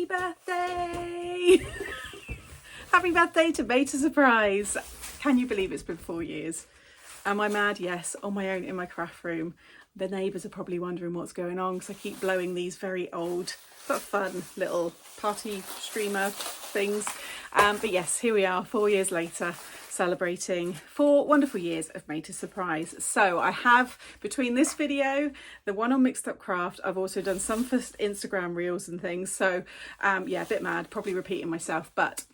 Happy birthday! Happy birthday to Beta Surprise. Can you believe it's been 4 years? Am I mad? Yes, on my own in my craft room. The neighbours are probably wondering what's going on because I keep blowing these very old but fun little party streamer things. But yes, here we are 4 years later, celebrating 4 wonderful years of Beta Surprise. So I have, between this video, the one on Mixed Up Craft, I've also done some for Instagram reels and things. So yeah, a bit mad, probably repeating myself, but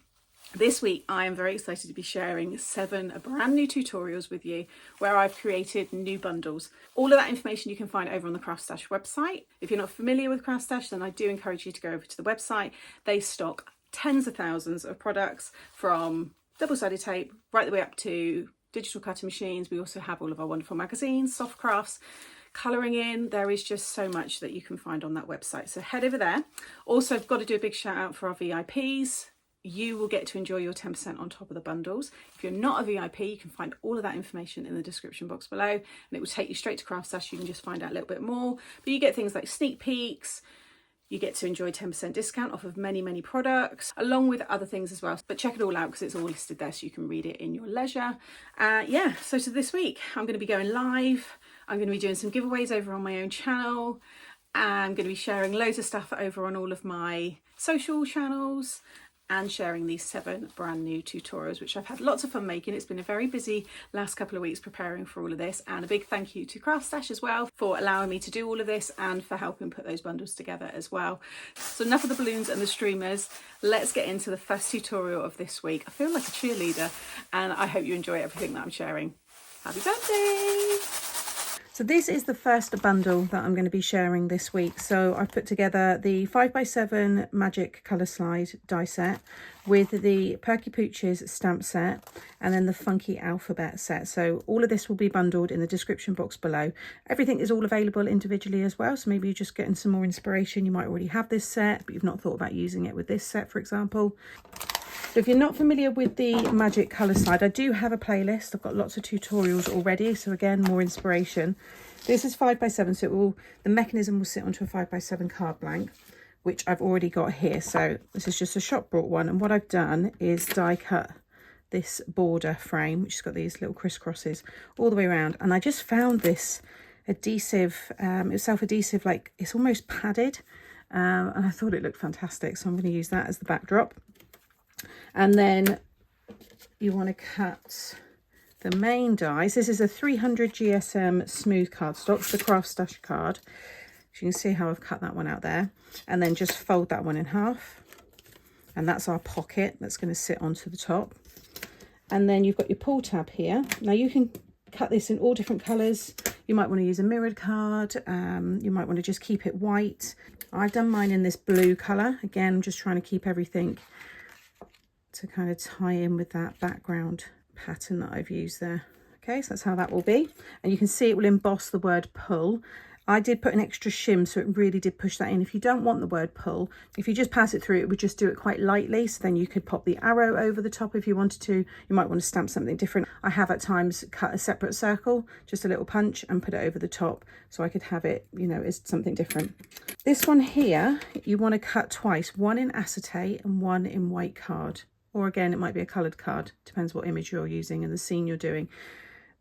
this week I am very excited to be sharing 7 brand new tutorials with you where I've created new bundles. All of that information you can find over on the Craft Stash website. If you're not familiar with Craft Stash, then I do encourage you to go over to the website. They stock tens of thousands of products, from double-sided tape right the way up to digital cutting machines. We also have all of our wonderful magazines, soft crafts, colouring in. There is just so much that you can find on that website, so head over there. Also, I've got to do a big shout out for our VIPs. You will get to enjoy your 10% on top of the bundles. If you're not a VIP, you can find all of that information in the description box below, and it will take you straight to Craft Stash. You can just find out a little bit more, but you get things like sneak peeks. You get to enjoy 10% discount off of many, many products, along with other things as well. But check it all out because it's all listed there so you can read it in your leisure. Yeah, so this week I'm going to be going live. I'm going to be doing some giveaways over on my own channel. I'm going to be sharing loads of stuff over on all of my social channels, and sharing these 7 brand new tutorials, which I've had lots of fun making. It's been a very busy last couple of weeks preparing for all of this, and a big thank you to Craft Stash as well for allowing me to do all of this and for helping put those bundles together as well. So enough of the balloons and the streamers. Let's get into the first tutorial of this week. I feel like a cheerleader, and I hope you enjoy everything that I'm sharing. Happy birthday! So this is the first bundle that I'm going to be sharing this week. So I've put together the 5x7 Magic Colour Slide die set with the Perky Pooches stamp set and then the Funky Alphabet set. So all of this will be bundled in the description box below. Everything is all available individually as well. So maybe you're just getting some more inspiration. You might already have this set, but you've not thought about using it with this set, for example. So if you're not familiar with the Magic Colour Slide, I do have a playlist. I've got lots of tutorials already. So again, more inspiration. This is 5x7, so the mechanism will sit onto a 5x7 card blank, which I've already got here. So this is just a shop bought one. And what I've done is die cut this border frame, which has got these little crisscrosses all the way around. And I just found this adhesive, it's self-adhesive, like it's almost padded. And I thought it looked fantastic. So I'm going to use that as the backdrop. And then you want to cut the main dies. This is a 300 GSM smooth cardstock, the Craft Stash card. So you can see how I've cut that one out there. And then just fold that one in half. And that's our pocket that's going to sit onto the top. And then you've got your pull tab here. Now you can cut this in all different colours. You might want to use a mirrored card. You might want to just keep it white. I've done mine in this blue colour. Again, I'm just trying to keep everything to kind of tie in with that background pattern that I've used there. Okay, so that's how that will be. And you can see it will emboss the word pull. I did put an extra shim, so it really did push that in. If you don't want the word pull, if you just pass it through, it would just do it quite lightly. So then you could pop the arrow over the top if you wanted to. You might want to stamp something different. I have at times cut a separate circle, just a little punch, and put it over the top so I could have it, you know, as something different. This one here, you want to cut twice, one in acetate and one in white card. Or again, it might be a coloured card, depends what image you're using and the scene you're doing.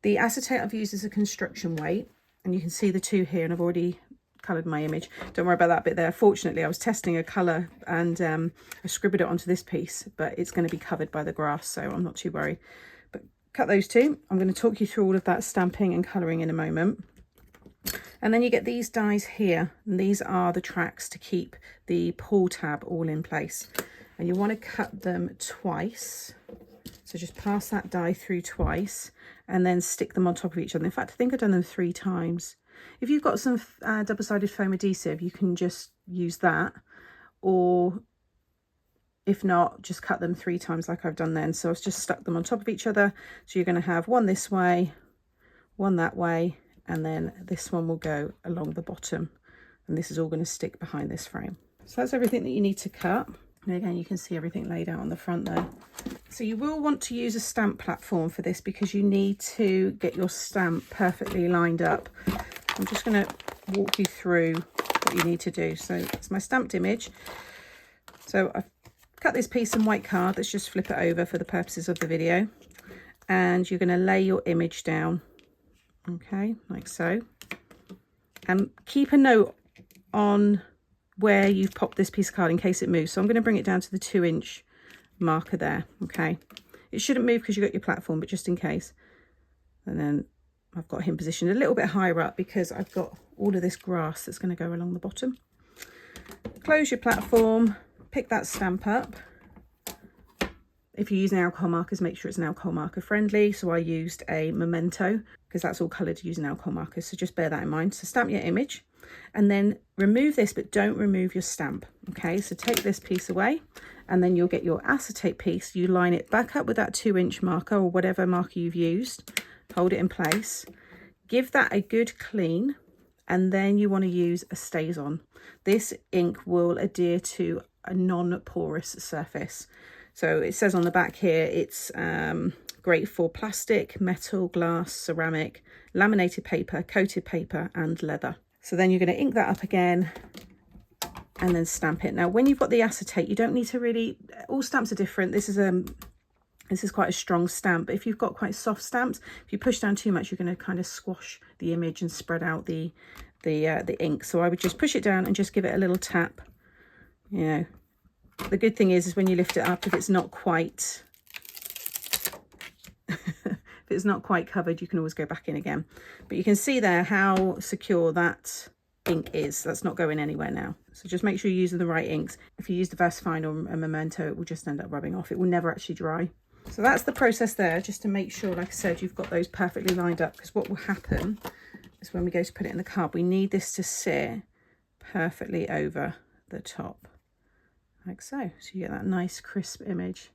The acetate I've used as a construction weight, and you can see the 2 here, and I've already coloured my image. Don't worry about that bit there. Fortunately, I was testing a colour and I scribbled it onto this piece, but it's going to be covered by the grass, so I'm not too worried. But cut those 2. I'm going to talk you through all of that stamping and colouring in a moment. And then you get these dies here, and these are the tracks to keep the pull tab all in place. And you want to cut them twice. So just pass that die through twice and then stick them on top of each other. In fact, I think I've done them 3 times. If you've got some double-sided foam adhesive, you can just use that. Or if not, just cut them 3 times like I've done then. So I've just stuck them on top of each other. So you're going to have one this way, one that way, and then this one will go along the bottom. And this is all going to stick behind this frame. So that's everything that you need to cut. And again, you can see everything laid out on the front there. So you will want to use a stamp platform for this because you need to get your stamp perfectly lined up. I'm just going to walk you through what you need to do. So it's my stamped image. So I've cut this piece of white card. Let's just flip it over for the purposes of the video. And you're going to lay your image down, okay, like so. And keep a note on where you've popped this piece of card in case it moves. So I'm going to bring it down to the 2-inch marker there, okay. It shouldn't move because you've got your platform, but just in case. And then I've got him positioned a little bit higher up because I've got all of this grass that's going to go along the bottom. Close your platform, pick that stamp up. If you're using alcohol markers, make sure it's an alcohol marker friendly. So I used a Memento because that's all coloured using alcohol markers. So just bear that in mind. So stamp your image and then remove this, but don't remove your stamp. Okay, so take this piece away and then you'll get your acetate piece. You line it back up with that 2-inch marker or whatever marker you've used. Hold it in place. Give that a good clean and then you want to use a StazOn. This ink will adhere to a non-porous surface. So it says on the back here, it's great for plastic, metal, glass, ceramic, laminated paper, coated paper, and leather. So then you're going to ink that up again and then stamp it. Now, when you've got the acetate, you don't need to really, all stamps are different. This is quite a strong stamp. But if you've got quite soft stamps, if you push down too much, you're going to kind of squash the image and spread out the ink. So I would just push it down and just give it a little tap, you know. The good thing is when you lift it up, if it's not quite if it's not quite covered, you can always go back in again. But you can see there how secure that ink is. That's not going anywhere now. So just make sure you're using the right inks. If you use the Vasfine or a Memento, it will just end up rubbing off. It will never actually dry. So that's the process there, just to make sure, like I said, you've got those perfectly lined up, because what will happen is when we go to put it in the card, we need this to sit perfectly over the top. Like so. So you get that nice crisp image.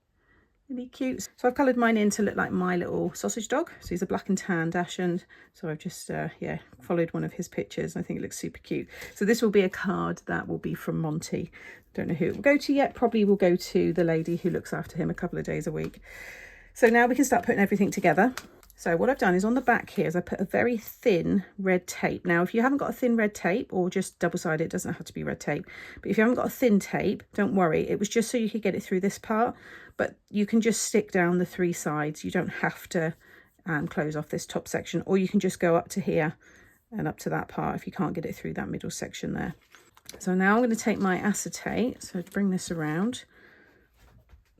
Really cute. So I've coloured mine in to look like my little sausage dog. So he's a black and tan dachshund. So I've just yeah, followed one of his pictures. I think it looks super cute. So this will be a card that will be from Monty. Don't know who it will go to yet. Probably will go to the lady who looks after him a couple of days a week. So now we can start putting everything together. So what I've done is on the back here is I put a very thin red tape. Now, if you haven't got a thin red tape, or just double-sided, it doesn't have to be red tape. But if you haven't got a thin tape, don't worry. It was just so you could get it through this part. But you can just stick down the 3 sides. You don't have to close off this top section. Or you can just go up to here and up to that part if you can't get it through that middle section there. So now I'm going to take my acetate. So bring this around.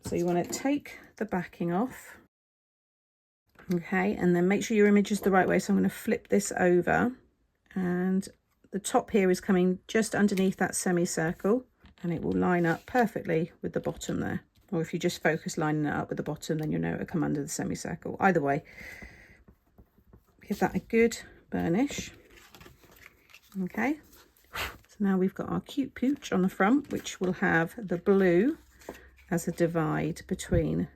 So you want to take the backing off. Okay, and then make sure your image is the right way. So I'm going to flip this over, and the top here is coming just underneath that semicircle, and it will line up perfectly with the bottom there. Or if you just focus lining it up with the bottom, then you'll know it'll come under the semicircle. Either way, give that a good burnish. Okay, so now we've got our cute pooch on the front, which will have the blue as a divide between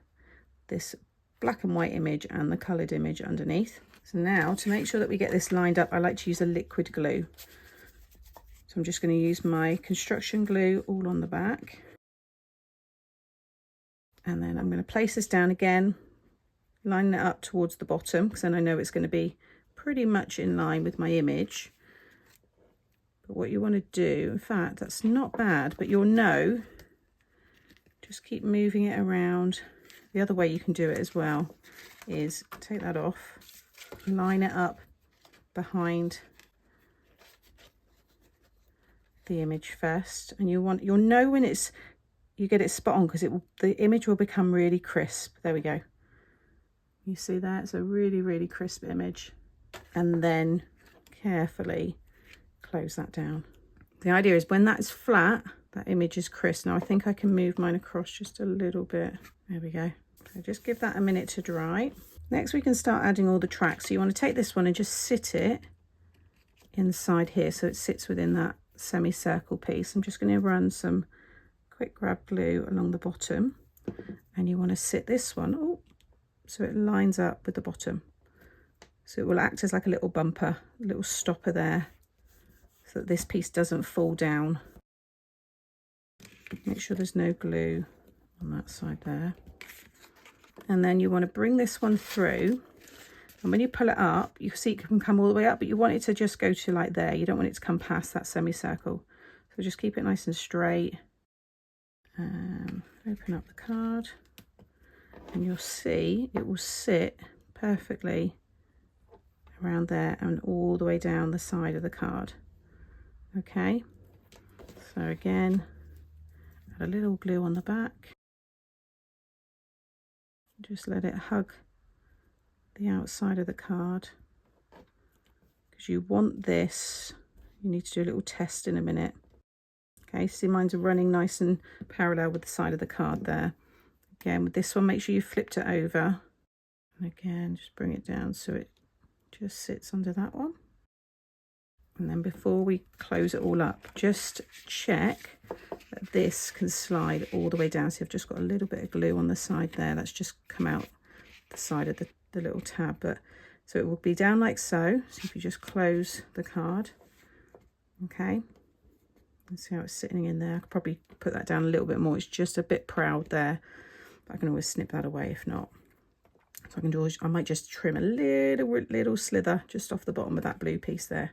this black and white image and the coloured image underneath. So now, to make sure that we get this lined up, I like to use a liquid glue. So I'm just going to use my construction glue all on the back. And then I'm going to place this down again, line it up towards the bottom, because then I know it's going to be pretty much in line with my image. But what you want to do, in fact, that's not bad, but you'll know, just keep moving it around. The other way you can do it as well is take that off, line it up behind the image first, and you'll know when you get it spot on, because the image will become really crisp. There we go. You see that? It's a really, really crisp image. And then carefully close that down. The idea is when that is flat, that image is crisp. Now I think I can move mine across just a little bit. There we go. So just give that a minute to dry. Next we can start adding all the tracks. So you want to take this one and just sit it inside here so it sits within that semicircle piece. I'm just going to run some quick grab glue along the bottom, and you want to sit this one so it lines up with the bottom. So it will act as like a little bumper, a little stopper there, so that this piece doesn't fall down. Make sure there's no glue on that side there. And then you want to bring this one through, and when you pull it up, you see it can come all the way up, but you want it to just go to like there. You don't want it to come past that semicircle. So just keep it nice and straight, Open up the card and you'll see it will sit perfectly around there and all the way down the side of the card. Okay, so again, add a little glue on the back. Just let it hug the outside of the card, because you want this, you need to do a little test in a minute. Okay, see mine's running nice and parallel with the side of the card there. Again, with this one, make sure you flipped it over. And again, just bring it down so it just sits under that one. And then before we close it all up, just check that this can slide all the way down. So I've just got a little bit of glue on the side there. That's just come out the side of the little tab. But so it will be down like so. So if you just close the card, okay. And see how it's sitting in there. I could probably put that down a little bit more. It's just a bit proud there. But I can always snip that away if not. So I can do, I might just trim a little slither just off the bottom of that blue piece there.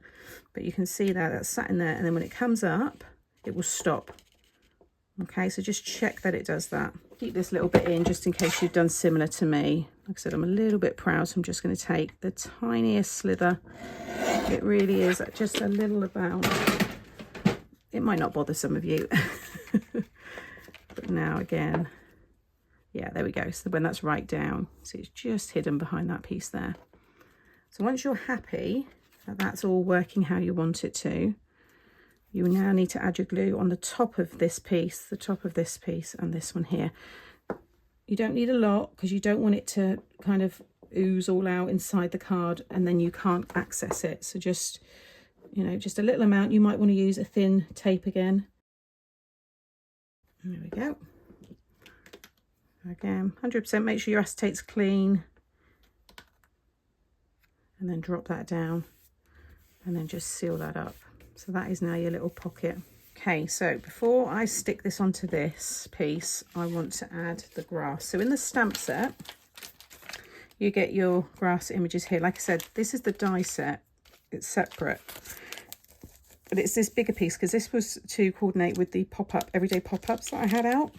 But you can see that that's sat in there, and then when it comes up, it will stop. Okay, so just check that it does that. Keep this little bit in just in case you've done similar to me. Like I said, I'm a little bit proud, so I'm just going to take the tiniest slither. It really is just a little amount. It might not bother some of you. But now again, yeah, there we go. So when that's right down, so it's just hidden behind that piece there. So once you're happy that that's all working how you want it to, you now need to add your glue on the top of this piece, the top of this piece, and this one here. You don't need a lot because you don't want it to kind of ooze all out inside the card and then you can't access it. So just, you know, just a little amount. You might want to use a thin tape again. There we go. Again, 100%, make sure your acetate's clean, and then drop that down and then just seal that up. So that is now your little pocket. Okay, so before I stick this onto this piece, I want to add the grass. So in the stamp set, you get your grass images here. Like I said, this is the die set, it's separate. But it's this bigger piece because this was to coordinate with the pop-up, everyday pop-ups that I had out.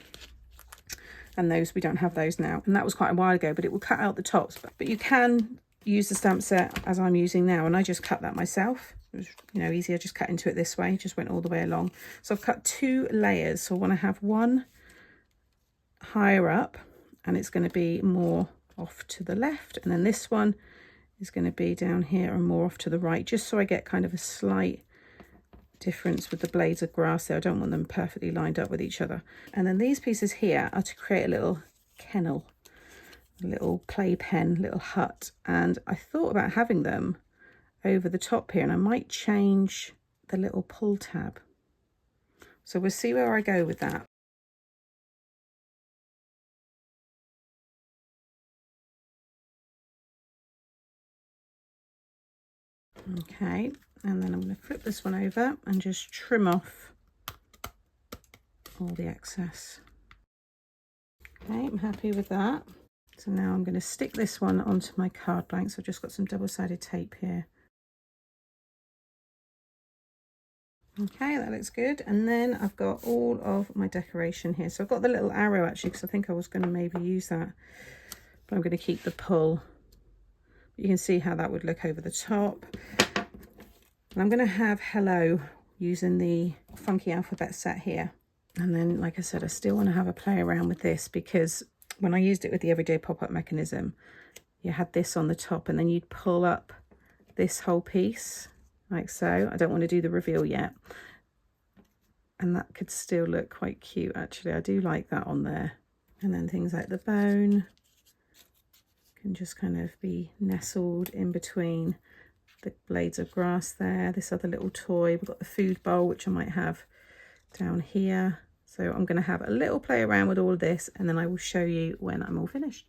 And those, we don't have those now. And that was quite a while ago, but it will cut out the tops. But you can use the stamp set as I'm using now. And I just cut that myself. It was, you know, easy. I just cut into it this way. Just went all the way along. So I've cut 2 layers. So I want to have one higher up. And it's going to be more off to the left. And then this one is going to be down here and more off to the right. Just so I get kind of a slight difference with the blades of grass there. I don't want them perfectly lined up with each other. And then these pieces here are to create a little kennel, a little playpen, little hut. And I thought about having them over the top here, and I might change the little pull tab. So we'll see where I go with that. Okay, and then I'm going to flip this one over and just trim off all the excess. Okay, I'm happy with that. So now I'm going to stick this one onto my card blank. So I've just got some double-sided tape here. Okay, that looks good. And then I've got all of my decoration here. So I've got the little arrow actually, because I think I was going to maybe use that, but I'm going to keep the pull. You can see how that would look over the top. And I'm going to have hello using the funky alphabet set here. And then, like I said, I still want to have a play around with this, because when I used it with the everyday pop-up mechanism, you had this on the top and then you'd pull up this whole piece like so. I don't want to do the reveal yet. And that could still look quite cute, actually. I do like that on there. And then things like the bone can just kind of be nestled in between the blades of grass there. This other little toy, we've got the food bowl, which I might have down here. So I'm going to have a little play around with all of this, and then I will show you when I'm all finished.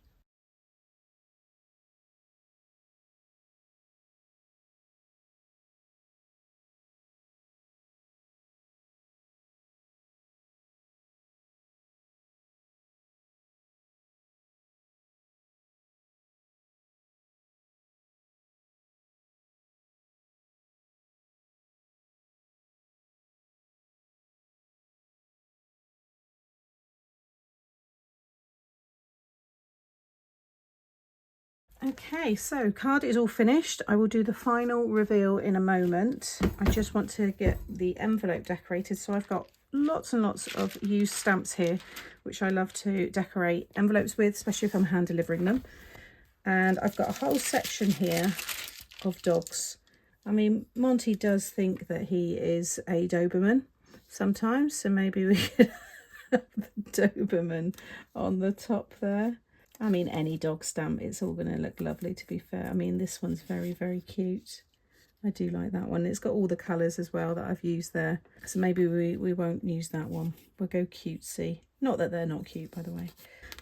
Okay, so card is all finished. I will do the final reveal in a moment. I just want to get the envelope decorated. So I've got lots and lots of used stamps here, which I love to decorate envelopes with, especially if I'm hand delivering them. And I've got a whole section here of dogs. I mean, Monty does think that he is a Doberman sometimes, so maybe we could have the Doberman on the top there. I mean, any dog stamp, it's all going to look lovely, to be fair. I mean, this one's very, very cute. I do like that one. It's got all the colours as well that I've used there. So maybe we won't use that one. We'll go cutesy. Not that they're not cute, by the way.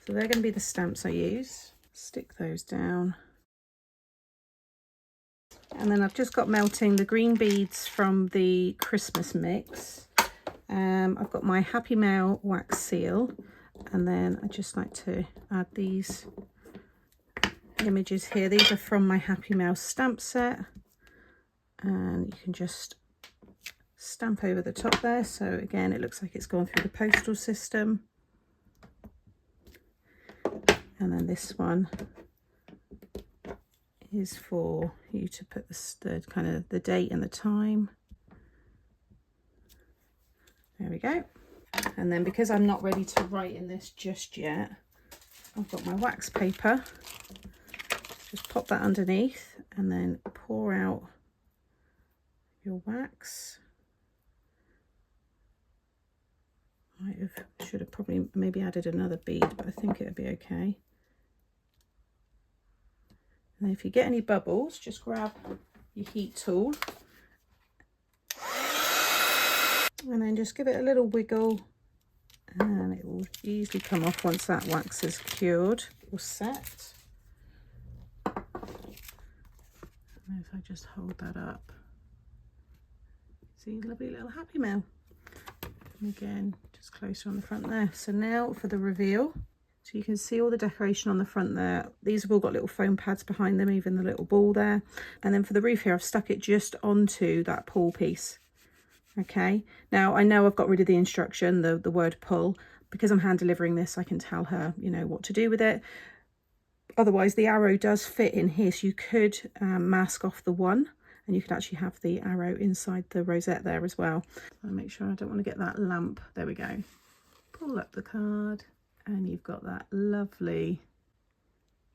So they're going to be the stamps I use. Stick those down. And then I've just got melting the green beads from the Christmas mix. I've got my Happy Mail wax seal. And then I just like to add these images here. These are from my Happy Mail stamp set. And you can just stamp over the top there. So again, it looks like it's gone through the postal system. And then this one is for you to put the kind of the date and the time. There we go. And then because I'm not ready to write in this just yet, I've got my wax paper. Just pop that underneath and then pour out your wax. Should have probably maybe added another bead, but I think it'll be okay. And if you get any bubbles, just grab your heat tool and then just give it a little wiggle, and it will easily come off once that wax is cured or set. And if I just hold that up, see, lovely little Happy Mail. And again, just closer on the front there. So now for the reveal. So you can see all the decoration on the front there. These have all got little foam pads behind them, even the little ball there. And then for the roof here, I've stuck it just onto that pull piece. Okay, now I know I've got rid of the instruction, the word pull. Because I'm hand delivering this, I can tell her, you know, what to do with it. Otherwise, the arrow does fit in here, so you could mask off the one, and you could actually have the arrow inside the rosette there as well. So make sure I don't want to get that lamp. There we go. Pull up the card, and you've got that lovely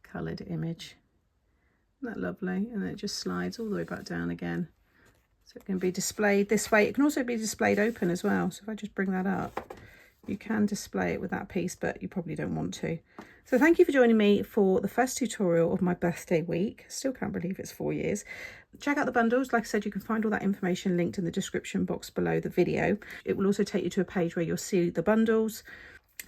coloured image. Isn't that lovely? And it just slides all the way back down again. So it can be displayed this way. It can also be displayed open as well. So if I just bring that up, you can display it with that piece, but you probably don't want to. So thank you for joining me for the first tutorial of my birthday week. Still can't believe it's 4 years. Check out the bundles. Like I said, you can find all that information linked in the description box below the video. It will also take you to a page where you'll see the bundles.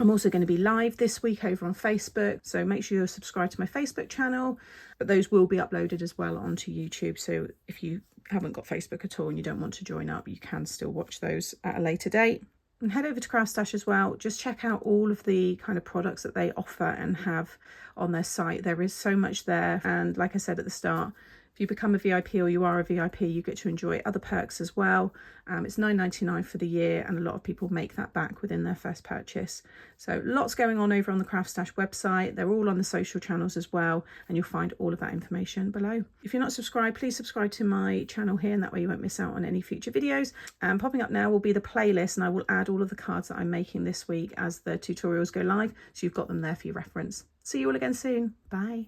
I'm also going to be live this week over on Facebook, so make sure you're subscribed to my Facebook channel, but those will be uploaded as well onto YouTube. So if you haven't got Facebook at all and you don't want to join up, you can still watch those at a later date. And head over to Craft Stash as well. Just check out all of the kind of products that they offer and have on their site. There is so much there, and like I said at the start, if you become a VIP or you are a VIP, you get to enjoy other perks as well. It's $9.99 for the year, and a lot of people make that back within their first purchase. So lots going on over on the Craft Stash website. They're all on the social channels as well, and you'll find all of that information below. If you're not subscribed, please subscribe to my channel here, and that way you won't miss out on any future videos. Popping up now will be the playlist, and I will add all of the cards that I'm making this week as the tutorials go live, so you've got them there for your reference. See you all again soon. Bye.